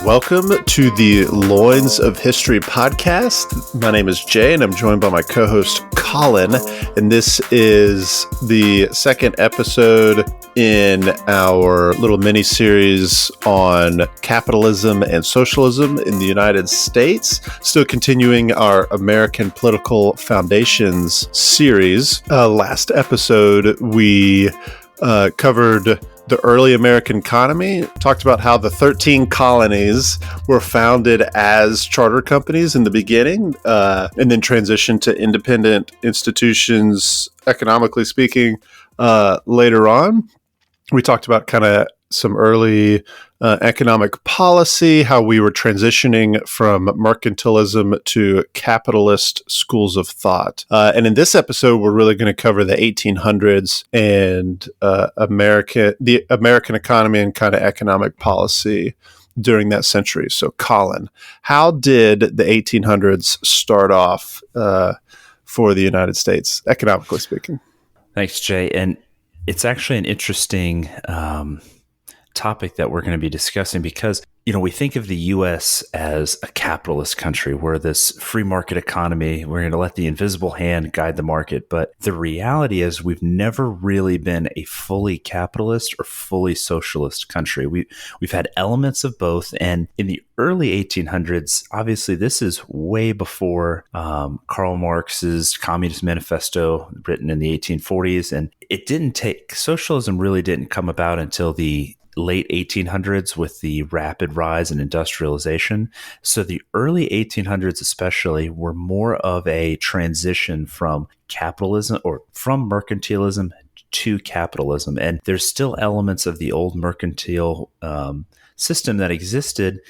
Welcome to the Loins of History podcast. My name is Jay, and I'm joined by my co-host Colin, and this is the second episode in our little mini-series on capitalism and socialism in the United States. Still continuing our American Political Foundations series. Last episode, we covered the early American economy, talked about how the 13 colonies were founded as charter companies in the beginning, and then transitioned to independent institutions, economically speaking, later on. We talked about kind of some early economic policy, how we were transitioning from mercantilism to capitalist schools of thought. And in this episode, we're really going to cover the 1800s and the American economy and kind of economic policy during that century. So, Colin, how did the 1800s start off for the United States, economically speaking? Thanks, Jay. And it's actually an interesting topic that we're going to be discussing because, we think of the U.S. as a capitalist country. We're this free market economy. We're going to let the invisible hand guide the market. But the reality is we've never really been a fully capitalist or fully socialist country. We've had elements of both. And in the early 1800s, obviously this is way before Karl Marx's Communist Manifesto written in the 1840s. And socialism really didn't come about until the late 1800s with the rapid rise in industrialization. So the early 1800s especially were more of a transition from capitalism or from mercantilism to capitalism. And there's still elements of the old mercantile system that existed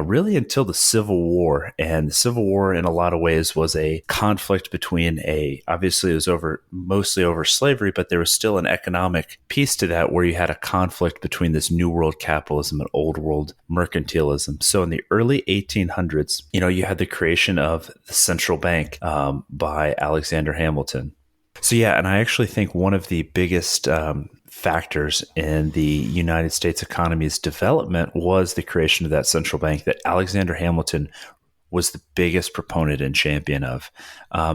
really until the Civil War. And the Civil War, in a lot of ways, was a conflict between obviously it was mostly over slavery, but there was still an economic piece to that where you had a conflict between this New World capitalism and Old World mercantilism. So in the early 1800s, you had the creation of the central bank by Alexander Hamilton. So yeah, and I actually think one of the biggest factors in the United States economy's development was the creation of that central bank that Alexander Hamilton was the biggest proponent and champion of.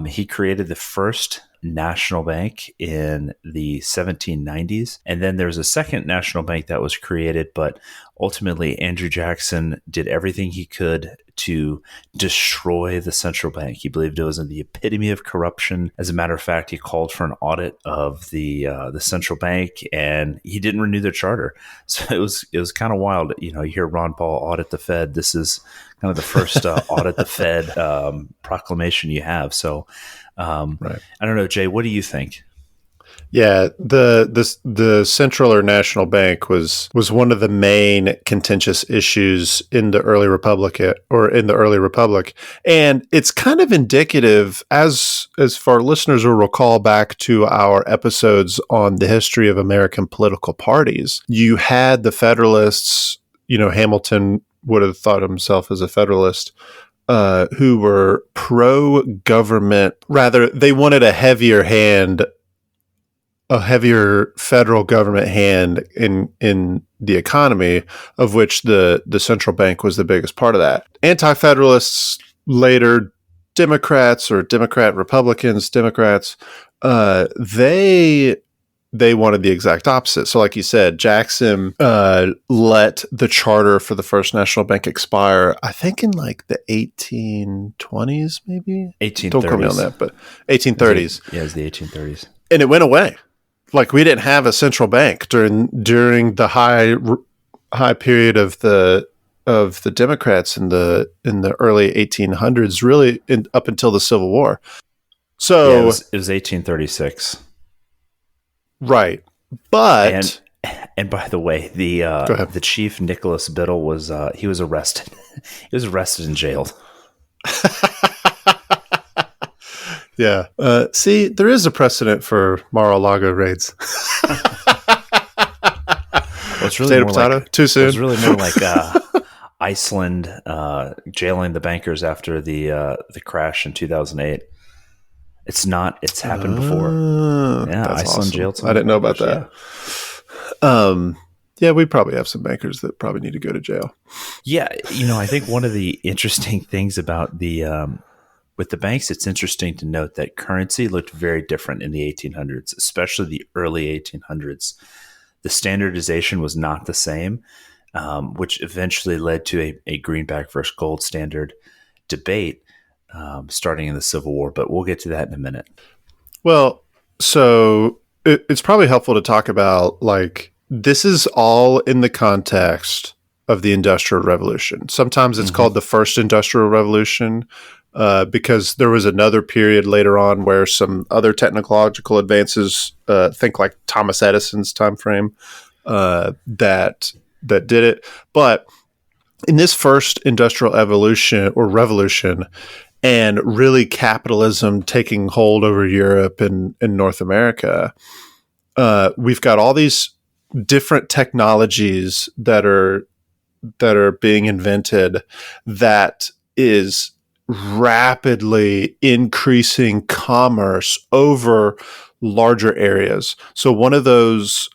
He created the first national bank in the 1790s. And then there's a second national bank that was created, but ultimately Andrew Jackson did everything he could to destroy the central bank. He believed it was the epitome of corruption. As a matter of fact, he called for an audit of the central bank, and he didn't renew their charter. So it was kind of wild. You hear Ron Paul audit the Fed. This is kind of the first audit the Fed proclamation you have. So right. I don't know, Jay, what do you think? Yeah, the central or national bank was one of the main contentious issues in the early republic, and it's kind of indicative, as for our listeners will recall back to our episodes on the history of American political parties. You had the Federalists, Hamilton would have thought himself as a Federalist, who were pro-government. Rather, they wanted a heavier federal government hand in the economy, of which the central bank was the biggest part of that. Anti-Federalists, later Democrats or Republicans, they wanted the exact opposite. So like you said, Jackson let the charter for the first national bank expire, I think in like the 1820s, maybe? 1830s. Don't quote me on that, but 1830s. Yeah, it was the 1830s. And it went away. Like we didn't have a central bank during the high period of the Democrats in the early 1800s, really up until the Civil War. So yeah, it was 1836. Right. But and by the way, the chief Nicholas Biddle was he was arrested. He was arrested and jailed. Yeah. See, there is a precedent for Mar-a-Lago raids. was really Potato, more potato. like Too it soon. was really more like Iceland jailing the bankers after the crash in 2008. It's not. It's happened before. Yeah, That's Iceland awesome. jailed some I of the didn't know about bankers. that. Yeah. Yeah, we probably have some bankers that probably need to go to jail. Yeah, I think one of the interesting things about the with the banks, it's interesting to note that currency looked very different in the 1800s, especially the early 1800s. The standardization was not the same, which eventually led to a greenback versus gold standard debate starting in the Civil War. But we'll get to that in a minute. Well, so it's probably helpful to talk about, like, this is all in the context of the Industrial Revolution. Sometimes it's called the First Industrial Revolution because there was another period later on where some other technological advances, think like Thomas Edison's time frame, that did it. But in this first industrial evolution or revolution, and really capitalism taking hold over Europe and North America, we've got all these different technologies that are being invented that is rapidly increasing commerce over larger areas. So one of those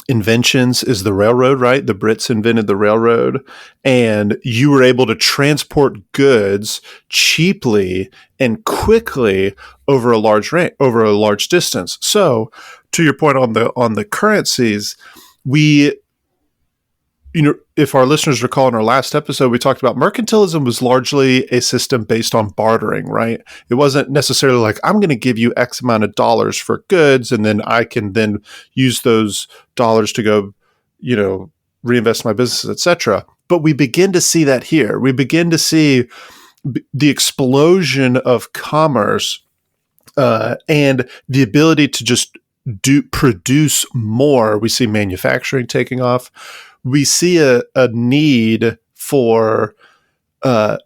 inventions is the railroad, right? The Brits invented the railroad, and you were able to transport goods cheaply and quickly over a large distance. So, to your point on the currencies, we, if our listeners recall in our last episode, we talked about mercantilism was largely a system based on bartering, right? It wasn't necessarily like, I'm going to give you X amount of dollars for goods, and then I can then use those dollars to go, reinvest in my business, etc. But we begin to see that here. We begin to see the explosion of commerce and the ability to just produce more. We see manufacturing taking off. We see a need for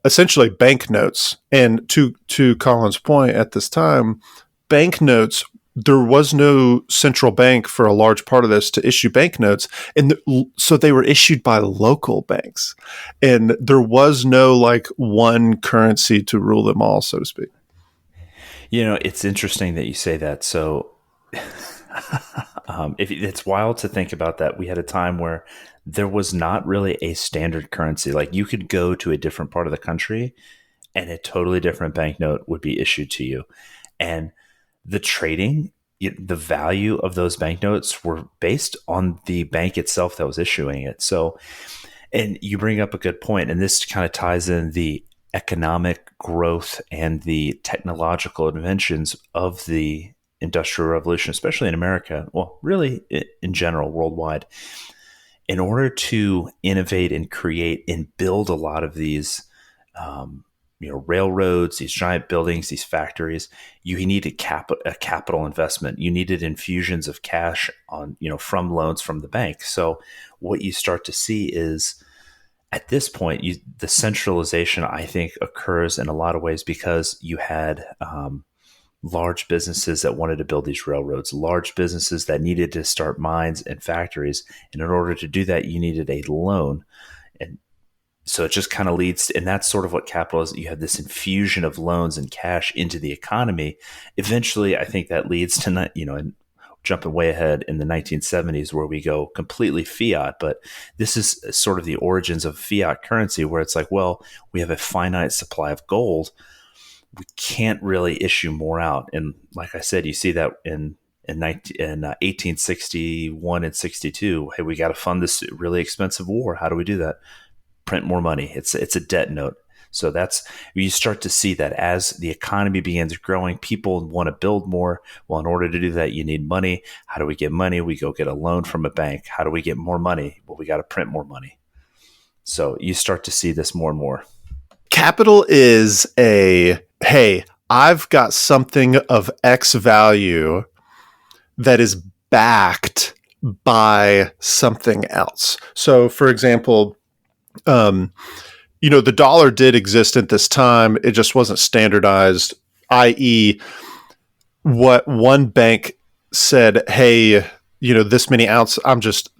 essentially banknotes. And to Colin's point, at this time, banknotes, there was no central bank for a large part of this to issue banknotes. And so they were issued by local banks. And there was no like one currency to rule them all, so to speak. It's interesting that you say that. So it's wild to think about that. We had a time where there was not really a standard currency. Like, you could go to a different part of the country and a totally different banknote would be issued to you. And the trading, the value of those banknotes were based on the bank itself that was issuing it. So, and you bring up a good point, and this kind of ties in the economic growth and the technological inventions of the Industrial Revolution, especially in America, well, really in general, worldwide. In order to innovate and create and build a lot of these, railroads, these giant buildings, these factories, you needed a capital investment. You needed infusions of cash from loans from the bank. So what you start to see is, at this point, the centralization, I think, occurs in a lot of ways because you had large businesses that wanted to build these railroads, large businesses that needed to start mines and factories. And in order to do that, you needed a loan. And so it just kind of leads, and that's sort of what capitalism, you have this infusion of loans and cash into the economy. Eventually, I think that leads to, and jumping way ahead in the 1970s where we go completely fiat. But this is sort of the origins of fiat currency, where it's like, well, we have a finite supply of gold. We can't really issue more out. And like I said, you see that in 1861 and 62. Hey, we got to fund this really expensive war. How do we do that? Print more money. It's a debt note. So that's, you start to see that as the economy begins growing, people want to build more. Well, in order to do that, you need money. How do we get money? We go get a loan from a bank. How do we get more money? Well, we got to print more money. So you start to see this more and more. Capital is hey, I've got something of X value that is backed by something else. So, for example, the dollar did exist at this time. It just wasn't standardized, i.e., what one bank said, hey, this many ounces, I'm just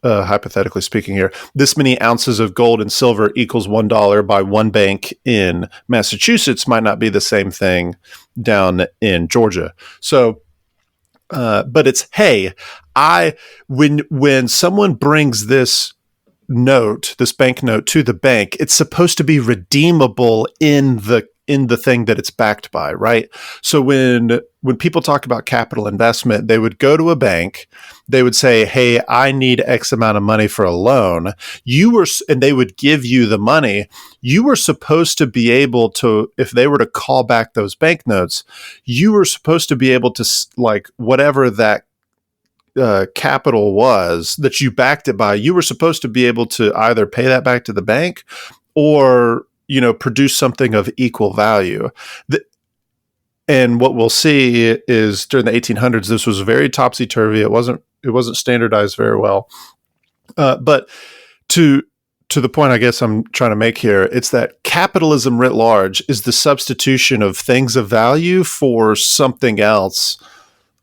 hypothetically speaking here, this many ounces of gold and silver equals $1 by one bank in Massachusetts might not be the same thing down in Georgia. So, but it's, hey, when someone brings this banknote to the bank, it's supposed to be redeemable in the thing that it's backed by, right? So when people talk about capital investment, they would go to a bank, they would say, "Hey, I need X amount of money for a loan." And they would give you the money. You were supposed to be able to, if they were to call back those banknotes, you were supposed to be able to, like, whatever that capital was that you backed it by, you were supposed to be able to either pay that back to the bank or produce something of equal value. And what we'll see is during the 1800s, this was very topsy-turvy. It wasn't standardized very well. But to the point I guess I'm trying to make here, it's that capitalism writ large is the substitution of things of value for something else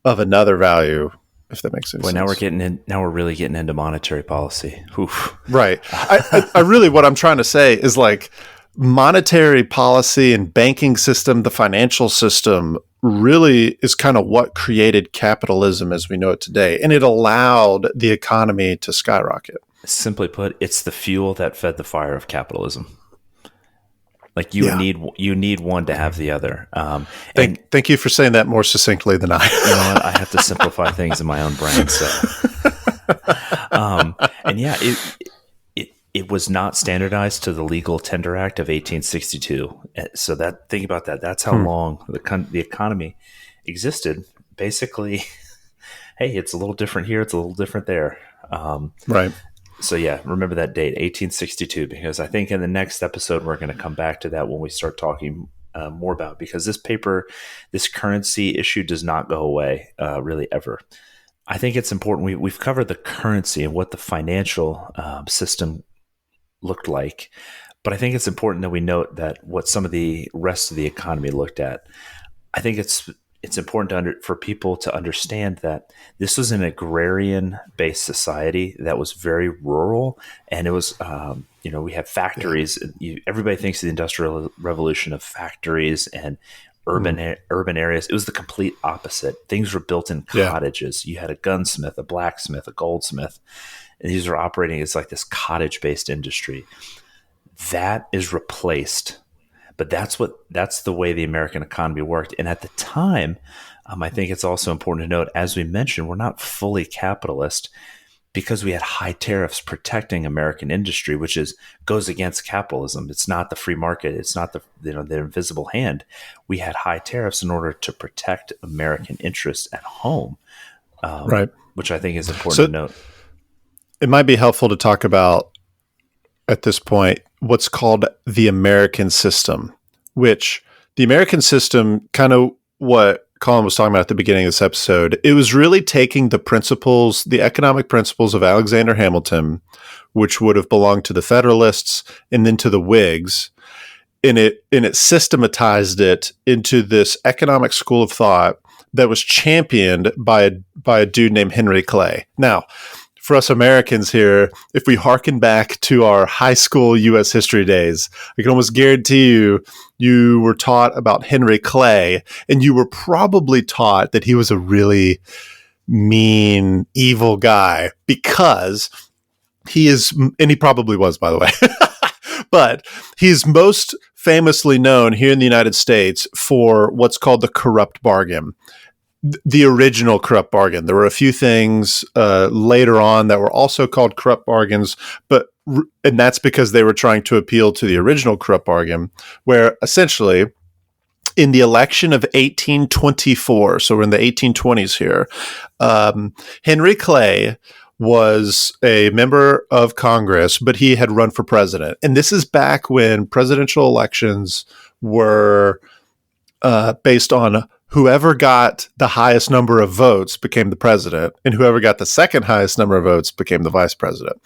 of another value, if that makes sense. Well, now we're really getting into monetary policy. Oof. Right. I really, what I'm trying to say is, like, monetary policy and banking system, the financial system, really is kind of what created capitalism as we know it today. And it allowed the economy to skyrocket. Simply put, it's the fuel that fed the fire of capitalism. Like you need one to have the other. Thank you for saying that more succinctly than I. You know what? I have to simplify things in my own brain. So, and yeah, it was not standardized to the Legal Tender Act of 1862. So think about that. That's how long the economy existed. Basically, hey, it's a little different here. It's a little different there. Right. So yeah, remember that date, 1862, because I think in the next episode, we're going to come back to that when we start talking more about, because this currency issue does not go away really ever. I think it's important. We've covered the currency and what the financial system looked like, but I think it's important that we note that what some of the rest of the economy looked at. I think it's important for people to understand that this was an agrarian-based society that was very rural, and it was, we have factories. Everybody thinks of the Industrial Revolution of factories and urban areas. It was the complete opposite. Things were built in cottages. You had a gunsmith, a blacksmith, a goldsmith, and these are operating as like this cottage-based industry. That is replaced. But that's the way the American economy worked. And at the time, I think it's also important to note, as we mentioned, we're not fully capitalist because we had high tariffs protecting American industry, which goes against capitalism. It's not the free market. It's not the invisible hand. We had high tariffs in order to protect American interests at home, right? Which I think is important to note. It might be helpful to talk about at this point what's called the American system, which the American system, kind of what Colin was talking about at the beginning of this episode, it was really taking the economic principles of Alexander Hamilton, which would have belonged to the Federalists and then to the Whigs, and it systematized it into this economic school of thought that was championed by a dude named Henry Clay. Now, for us Americans here, if we hearken back to our high school U.S. history days, I can almost guarantee you were taught about Henry Clay, and you were probably taught that he was a really mean, evil guy, because and he probably was, by the way, but he's most famously known here in the United States for what's called the corrupt bargain. The original corrupt bargain. There were a few things later on that were also called corrupt bargains, and that's because they were trying to appeal to the original corrupt bargain, where essentially in the election of 1824, so we're in the 1820s here, Henry Clay was a member of Congress, but he had run for president. And this is back when presidential elections were based on whoever got the highest number of votes became the president, and whoever got the second highest number of votes became the vice president.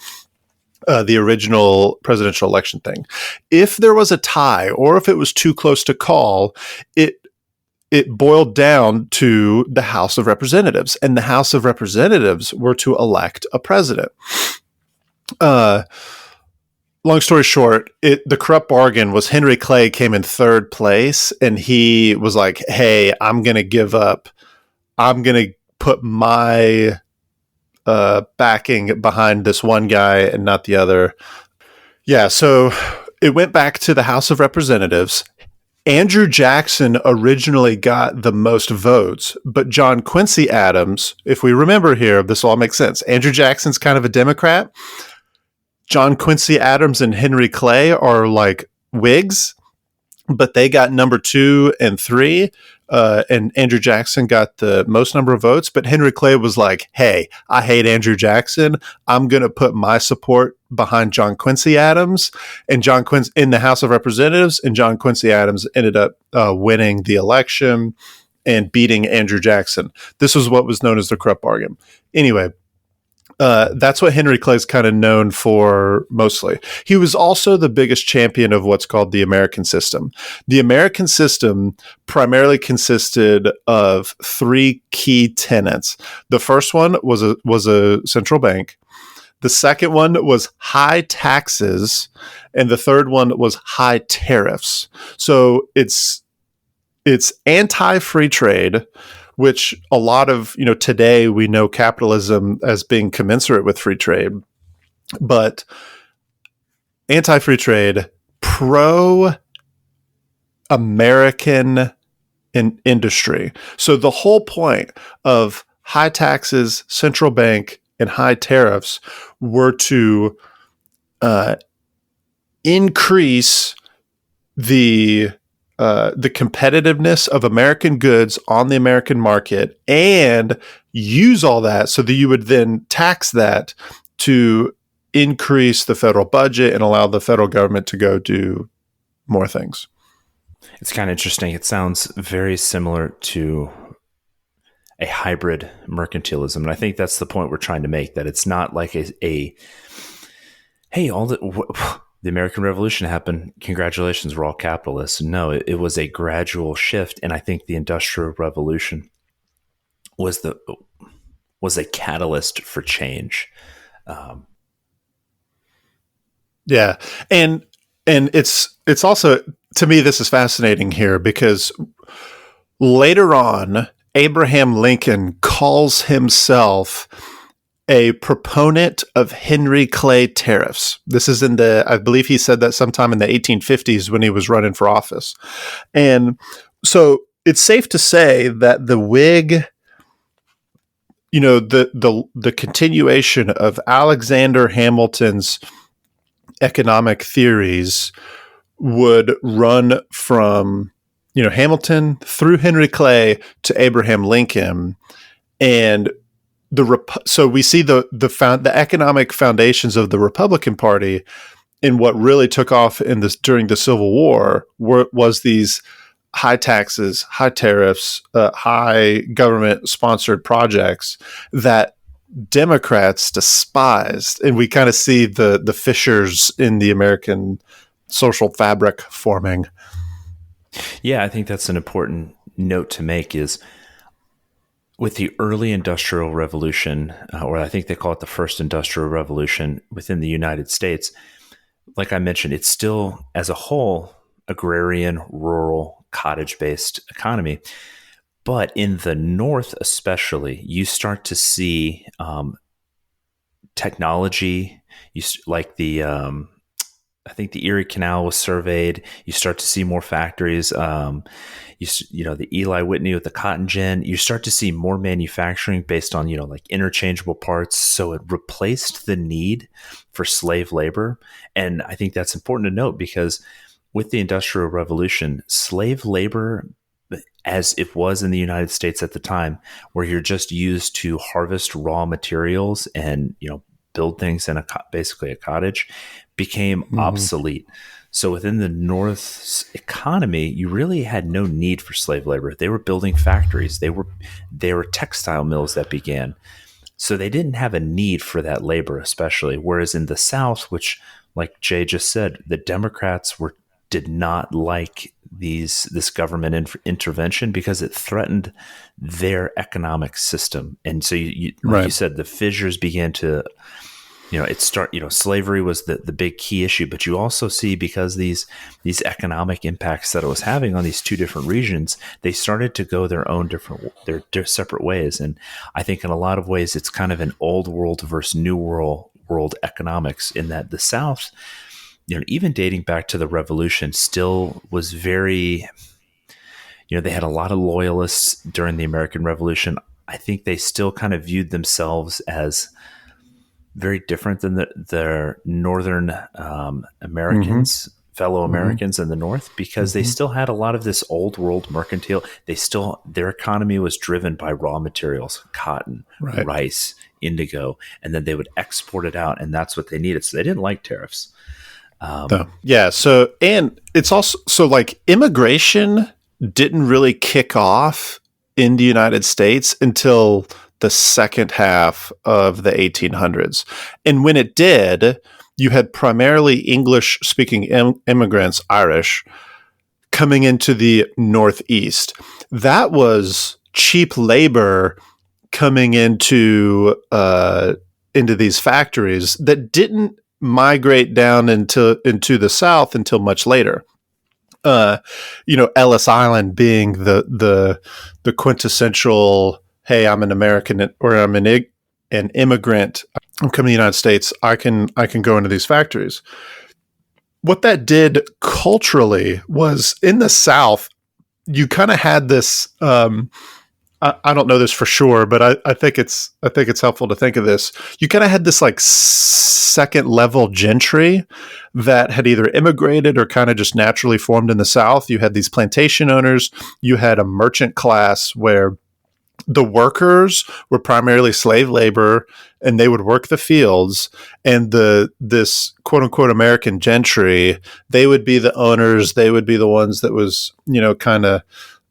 The original presidential election thing. If there was a tie, or if it was too close to call, it boiled down to the House of Representatives, and the House of Representatives were to elect a president. Long story short, the corrupt bargain was Henry Clay came in third place, and he was like, "Hey, I'm going to give up. I'm going to put my backing behind this one guy and not the other." Yeah, so it went back to the House of Representatives. Andrew Jackson originally got the most votes, but John Quincy Adams, if we remember here, this all makes sense. Andrew Jackson's kind of a Democrat. John Quincy Adams and Henry Clay are like Whigs, but they got number 2 and 3. And Andrew Jackson got the most number of votes. But Henry Clay was like, "Hey, I hate Andrew Jackson. I'm going to put my support behind John Quincy Adams." And John Quincy in the House of Representatives, and John Quincy Adams ended up winning the election and beating Andrew Jackson. This was what was known as the corrupt bargain. Anyway, that's what Henry Clay's kind of known for mostly. He was also the biggest champion of what's called the American system. The American system primarily consisted of 3 key tenets. The first one was a central bank. The second one was high taxes, and the third one was high tariffs. So it's anti-free trade, which a lot of, today we know capitalism as being commensurate with free trade, but anti-free trade, pro-American industry. So the whole point of high taxes, central bank, and high tariffs were to increase the competitiveness of American goods on the American market, and use all that so that you would then tax that to increase the federal budget and allow the federal government to go do more things. It's kind of interesting. It sounds very similar to a hybrid mercantilism. And I think that's the point we're trying to make, that it's not like hey, the American Revolution happened. Congratulations, we're all capitalists. No, it was a gradual shift, and I think the Industrial Revolution was a catalyst for change. Yeah, and it's also, to me, this is fascinating here because later on, Abraham Lincoln calls himself a proponent of Henry Clay tariffs. This is I believe he said that sometime in the 1850s when he was running for office. And so it's safe to say that the Whig, the continuation of Alexander Hamilton's economic theories would run from, Hamilton through Henry Clay to Abraham Lincoln. And so we see the economic foundations of the Republican Party in what really took off during the Civil War was these high taxes, high tariffs, high government sponsored projects that Democrats despised, and we kind of see the fissures in the American social fabric forming. Yeah, I think that's an important note to make is with the early Industrial Revolution, or I think they call it the first Industrial Revolution within the United States, like I mentioned, it's still, as a whole, agrarian, rural, cottage-based economy. But in the North especially, you start to see technology, I think the Erie Canal was surveyed. You start to see more factories. The Eli Whitney with the cotton gin. You start to see more manufacturing based on, like interchangeable parts. So it replaced the need for slave labor. And I think that's important to note because with the Industrial Revolution, slave labor, as it was in the United States at the time, where you're just used to harvest raw materials and, build things in basically a cottage, became obsolete. So within the North's economy, you really had no need for slave labor. They were building factories. They were textile mills that began. So they didn't have a need for that labor, especially. Whereas in the South, which, like Jay just said, the Democrats did not like this government intervention because it threatened their economic system. And so, like you said, the fissures began to, slavery was the big key issue, but you also see, because these economic impacts that it was having on these two different regions, they started to go their separate ways. And I think in a lot of ways, it's kind of an old world versus new world economics, in that the South, even dating back to the Revolution, still was very, they had a lot of loyalists during the American Revolution. I think they still kind of viewed themselves as very different than their Northern Americans, fellow Americans in the North, because they still had a lot of this old world mercantile. Their economy was driven by raw materials, cotton, rice, indigo, and then they would export it out, and that's what they needed. So they didn't like tariffs. Yeah. So, and it's also, so like immigration didn't really kick off in the United States until the second half of the 1800s. And when it did, you had primarily English-speaking immigrants, Irish, coming into the Northeast. That was cheap labor coming into these factories that didn't migrate down into the South until much later. Ellis Island being the quintessential, hey, I'm an American, or I'm an immigrant, I'm coming to the United States, I can go into these factories. What that did culturally was, in the South, you kind of had this, I don't know this for sure, but I think it's helpful to think of this. You kind of had this like second level gentry that had either immigrated or kind of just naturally formed in the South. You had these plantation owners, you had a merchant class where the workers were primarily slave labor, and they would work the fields, and this quote unquote American gentry, they would be the owners, they would be the ones that was, kind of,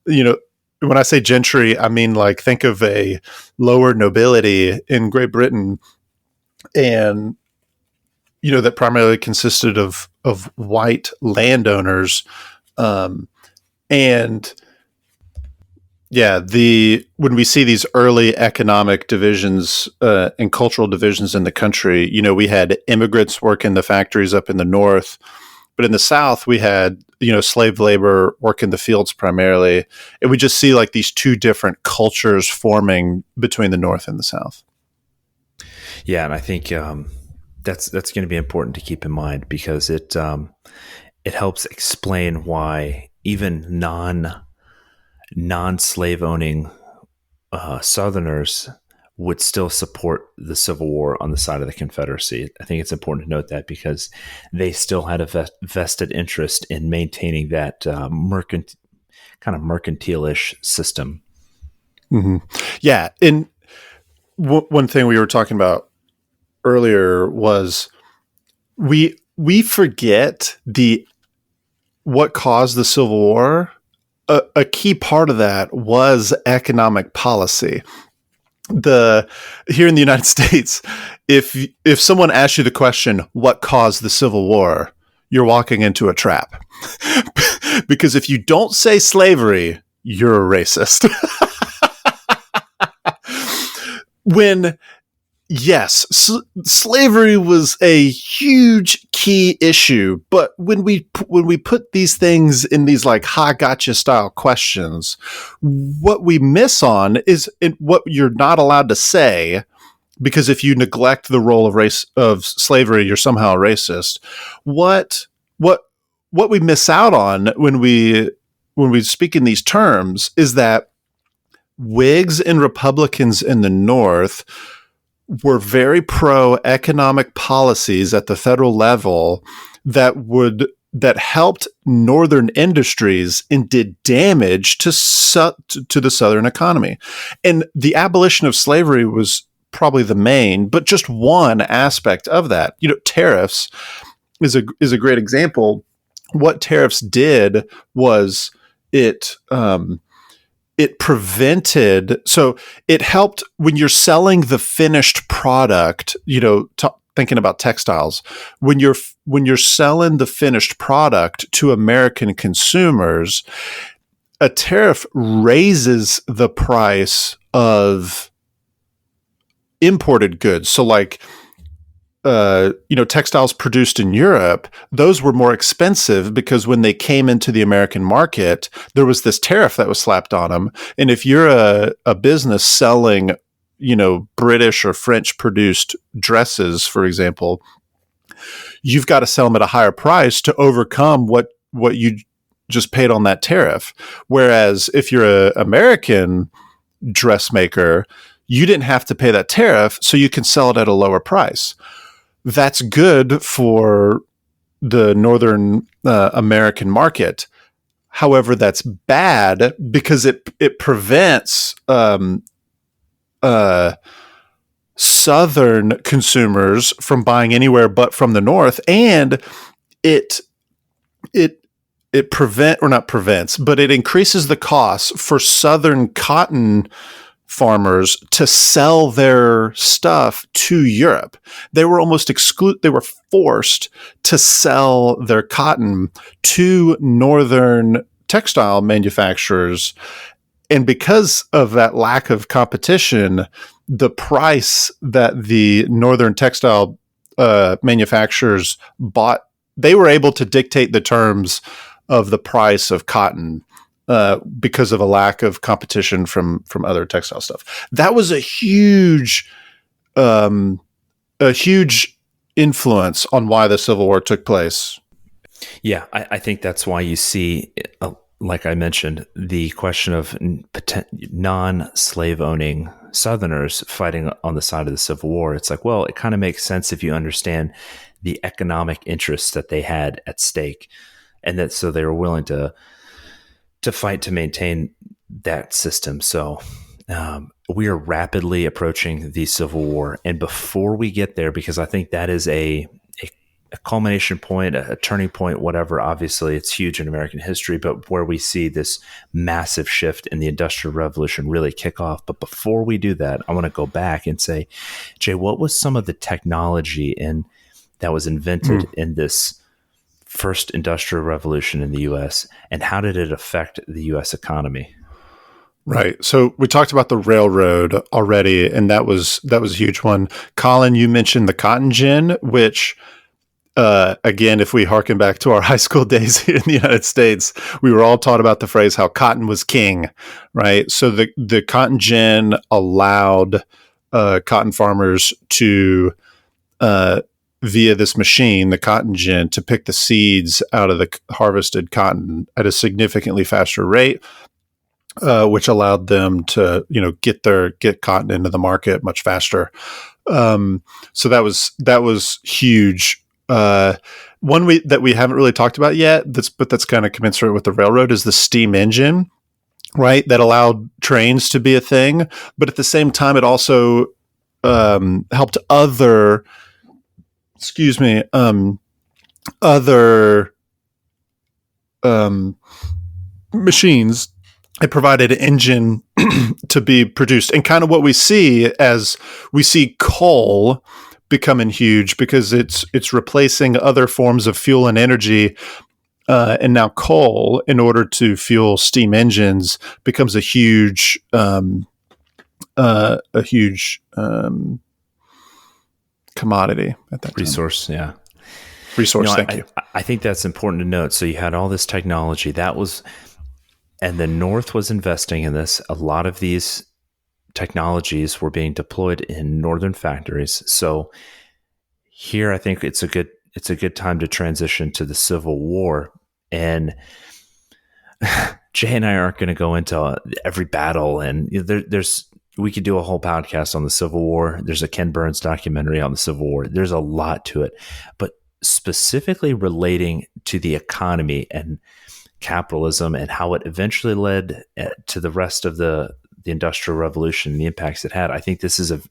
when I say gentry, I mean, like, think of a lower nobility in Great Britain, and that primarily consisted of white landowners, and yeah, when we see these early economic divisions and cultural divisions in the country, we had immigrants working the factories up in the North, but in the South we had, slave labor working the fields primarily, and we just see like these two different cultures forming between the North and the South. Yeah, and I think that's going to be important to keep in mind, because it helps explain why even non-slave owning Southerners would still support the Civil War on the side of the Confederacy. I think it's important to note that, because they still had a vested interest in maintaining that kind of mercantile-ish system. Mm-hmm. Yeah, and one thing we were talking about earlier was we forget what caused the Civil War. A key part of that was economic policy. Here in the United States, if someone asks you the question, what caused the Civil War, you're walking into a trap. Because if you don't say slavery, you're a racist. When, yes, slavery was a huge key issue, but when we put these things in these like ha gotcha style questions, what we miss on is what you're not allowed to say, because if you neglect the role of slavery, you're somehow a racist. What we miss out on when we speak in these terms is that Whigs and Republicans in the North were very pro economic policies at the federal level that helped Northern industries and did damage to the Southern economy. And the abolition of slavery was probably the main, but just one aspect of that. Tariffs is a great example. What tariffs did was it prevented, so it helped when you're selling the finished product, thinking about textiles, when you're selling the finished product to American consumers, a tariff raises the price of imported goods. So like, textiles produced in Europe, those were more expensive because when they came into the American market, there was this tariff that was slapped on them. And if you're a business selling, British or French produced dresses, for example, you've got to sell them at a higher price to overcome what you just paid on that tariff. Whereas if you're an American dressmaker, you didn't have to pay that tariff, so you can sell it at a lower price. That's good for the Northern American market. However, that's bad because it prevents Southern consumers from buying anywhere but from the North, and it increases the costs for Southern cotton farmers to sell their stuff to Europe. They were almost they were forced to sell their cotton to Northern textile manufacturers. And because of that lack of competition, the price that the Northern textile manufacturers bought, they were able to dictate the terms of the price of cotton because of a lack of competition from other textile stuff. That was a huge influence on why the Civil War took place. Yeah, I think that's why you see, like I mentioned, the question of non-slave owning Southerners fighting on the side of the Civil War. It's like, well, it kind of makes sense if you understand the economic interests that they had at stake, and that so they were willing to fight to maintain that system. So we are rapidly approaching the Civil War. And before we get there, because I think that is a culmination point, a turning point, whatever, obviously it's huge in American history, but where we see this massive shift in the Industrial Revolution really kick off. But before we do that, I want to go back and say, Jay, what was some of the technology that was invented in this first industrial revolution in the U.S., and how did it affect the U.S. economy? Right. So we talked about the railroad already, and that was a huge one. Colin, you mentioned the cotton gin, which, again, if we harken back to our high school days here in the United States, we were all taught about the phrase how cotton was king, right? So the cotton gin allowed cotton farmers to via this machine, the cotton gin, to pick the seeds out of the harvested cotton at a significantly faster rate, which allowed them to, get cotton into the market much faster. So that was huge. One that we haven't really talked about yet, that's kind of commensurate with the railroad, is the steam engine, right? That allowed trains to be a thing, but at the same time, it also helped other machines. It provided an engine to be produced, and kind of what we see as we see coal becoming huge because it's replacing other forms of fuel and energy, and now coal, in order to fuel steam engines, becomes a huge commodity at that resource. Time. Yeah. Resource. Thank you. I think that's important to note. So you had all this technology and the North was investing in this. A lot of these technologies were being deployed in Northern factories. So here, I think it's a good time to transition to the Civil War. And Jay and I aren't going to go into every battle, and we could do a whole podcast on the Civil War. There's a Ken Burns documentary on the Civil War. There's a lot to it, but specifically relating to the economy and capitalism and how it eventually led to the rest of the Industrial Revolution and the impacts it had. I think this is a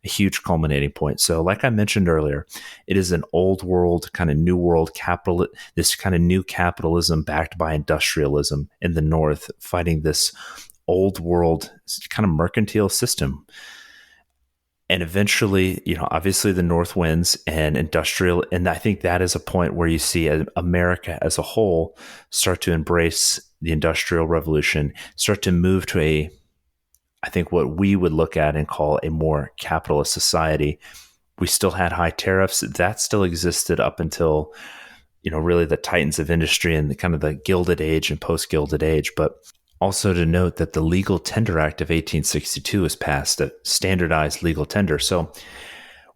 huge culminating point. So like I mentioned earlier, it is an old world, kind of new world this kind of new capitalism backed by industrialism in the North, fighting this old world kind of mercantile system. And eventually, obviously the North wins and industrial. And I think that is a point where you see America as a whole start to embrace the Industrial Revolution, start to move to I think what we would look at and call a more capitalist society. We still had high tariffs. That still existed up until, really the titans of industry and the kind of the Gilded Age and post-Gilded Age. But also to note that the Legal Tender Act of 1862 was passed, a standardized legal tender. So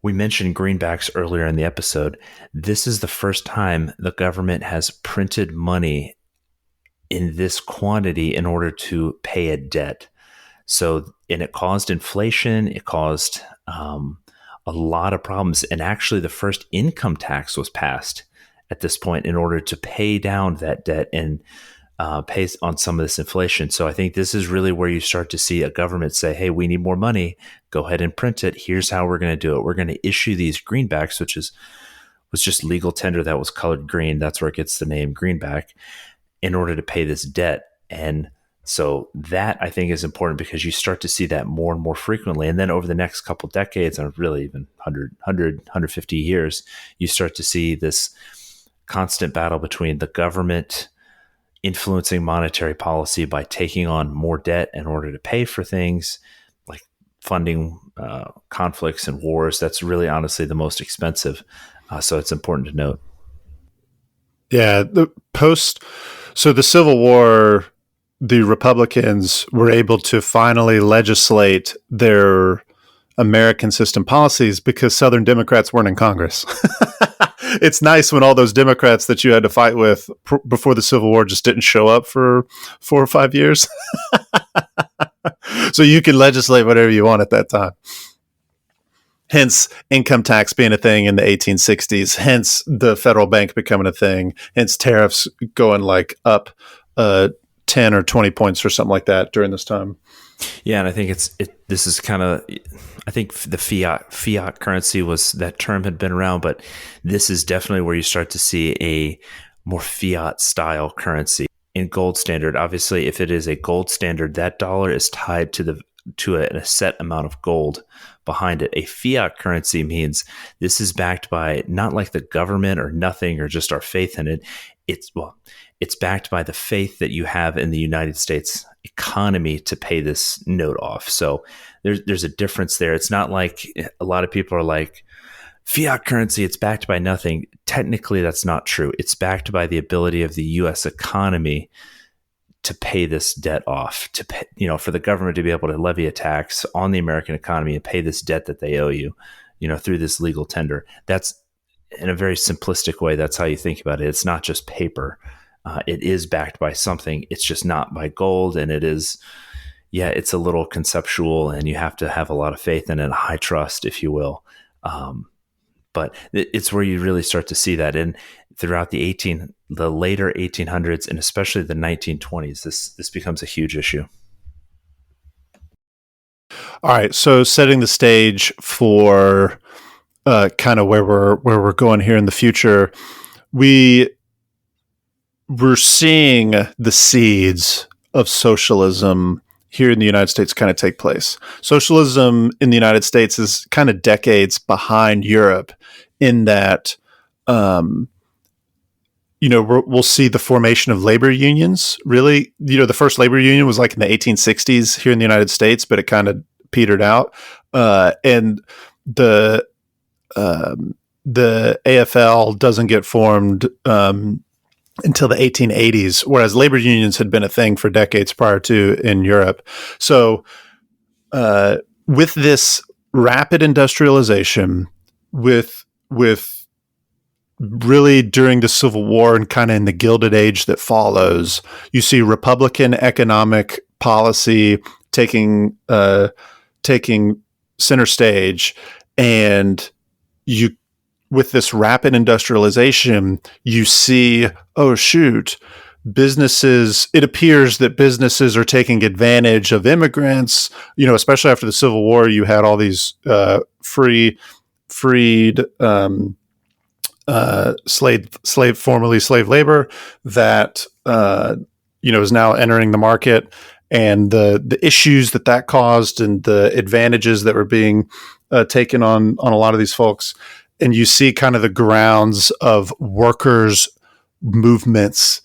we mentioned greenbacks earlier in the episode. This is the first time the government has printed money in this quantity in order to pay a debt. So, and it caused inflation. It caused a lot of problems. And actually, the first income tax was passed at this point in order to pay down that debt and pay on some of this inflation. So I think this is really where you start to see a government say, hey, we need more money. Go ahead and print it. Here's how we're going to do it. We're going to issue these greenbacks, which was just legal tender that was colored green. That's where it gets the name greenback, in order to pay this debt. And so that, I think, is important because you start to see that more and more frequently. And then over the next couple decades, and really even 150 years, you start to see this constant battle between the government influencing monetary policy by taking on more debt in order to pay for things like funding conflicts and wars. That's really honestly the most expensive. So it's important to note. Yeah. So the Civil War, the Republicans were able to finally legislate their American system policies because Southern Democrats weren't in Congress. It's nice when all those Democrats that you had to fight with before the Civil War just didn't show up for 4 or 5 years. So you could legislate whatever you want at that time. Hence income tax being a thing in the 1860s, hence the federal bank becoming a thing, hence tariffs going like up 10 or 20 points or something like that during this time. Yeah, and I think this is kind of, I think the fiat currency was, that term had been around, but this is definitely where you start to see a more fiat style currency. In gold standard, obviously, if it is a gold standard, that dollar is tied to a set amount of gold behind it. A fiat currency means this is backed by not like the government or nothing or just our faith in it. It's backed by the faith that you have in the United States economy to pay this note off. So there's a difference there. It's not like a lot of people are like, fiat currency, it's backed by nothing. Technically, that's not true. It's backed by the ability of the U.S. economy to pay this debt off, to pay, for the government to be able to levy a tax on the American economy and pay this debt that they owe you, through this legal tender. That's, in a very simplistic way, that's how you think about it. It's not just paper. It is backed by something. It's just not by gold. And it is, it's a little conceptual, and you have to have a lot of faith in it, high trust, if you will. But it's where you really start to see that. And throughout the later 1800s, and especially the 1920s, this becomes a huge issue. All right. So setting the stage for kind of where we're going here in the future, we're seeing the seeds of socialism here in the United States kind of take place. Socialism in the United States is kind of decades behind Europe in that, we'll see the formation of labor unions. Really, the first labor union was like in the 1860s here in the United States, but it kind of petered out. And the AFL doesn't get formed until the 1880s, whereas labor unions had been a thing for decades prior to in Europe. So with this rapid industrialization, with really during the Civil War and kind of in the Gilded Age that follows, you see Republican economic policy taking center stage, and with this rapid industrialization, you see, oh shoot, it appears that businesses are taking advantage of immigrants, especially after the Civil War. You had all these freed formerly slave labor that is now entering the market, and the issues that caused and the advantages that were being taken on a lot of these folks. And you see kind of the grounds of workers' movements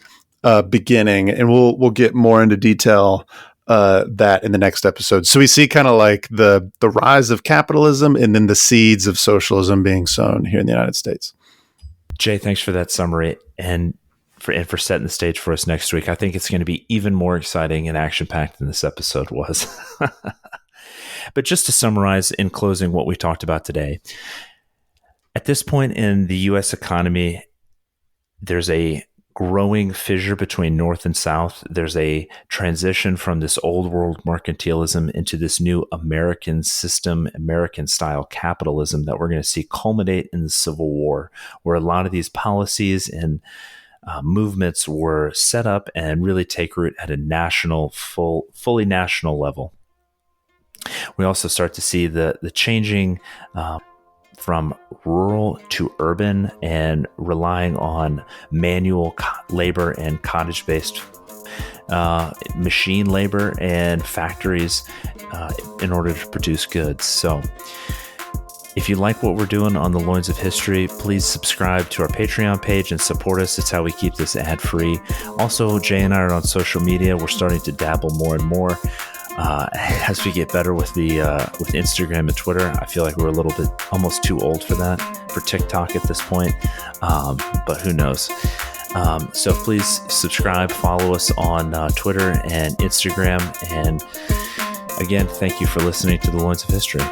beginning, and we'll get more into detail that in the next episode. So we see kind of like the rise of capitalism and then the seeds of socialism being sown here in the United States. Jay, thanks for that summary and for setting the stage for us next week. I think it's going to be even more exciting and action-packed than this episode was. But just to summarize in closing what we talked about today, at this point in the U.S. economy, there's a growing fissure between North and South. There's a transition from this old world mercantilism into this new American system, American style capitalism that we're going to see culminate in the Civil War, where a lot of these policies and movements were set up and really take root at a national, fully national level. We also start to see the changing from rural to urban and relying on manual labor and cottage-based machine labor and factories in order to produce goods. So if you like what we're doing on the Loins of History, please subscribe to our Patreon page and support us. It's how we keep this ad-free. Also, Jay and I are on social media. We're starting to dabble more and more. As we get better with with Instagram and Twitter. I feel like we're a little bit almost too old for that, for TikTok at this point, but who knows. So please subscribe, follow us on Twitter and Instagram. And again, thank you for listening to the Loins of History.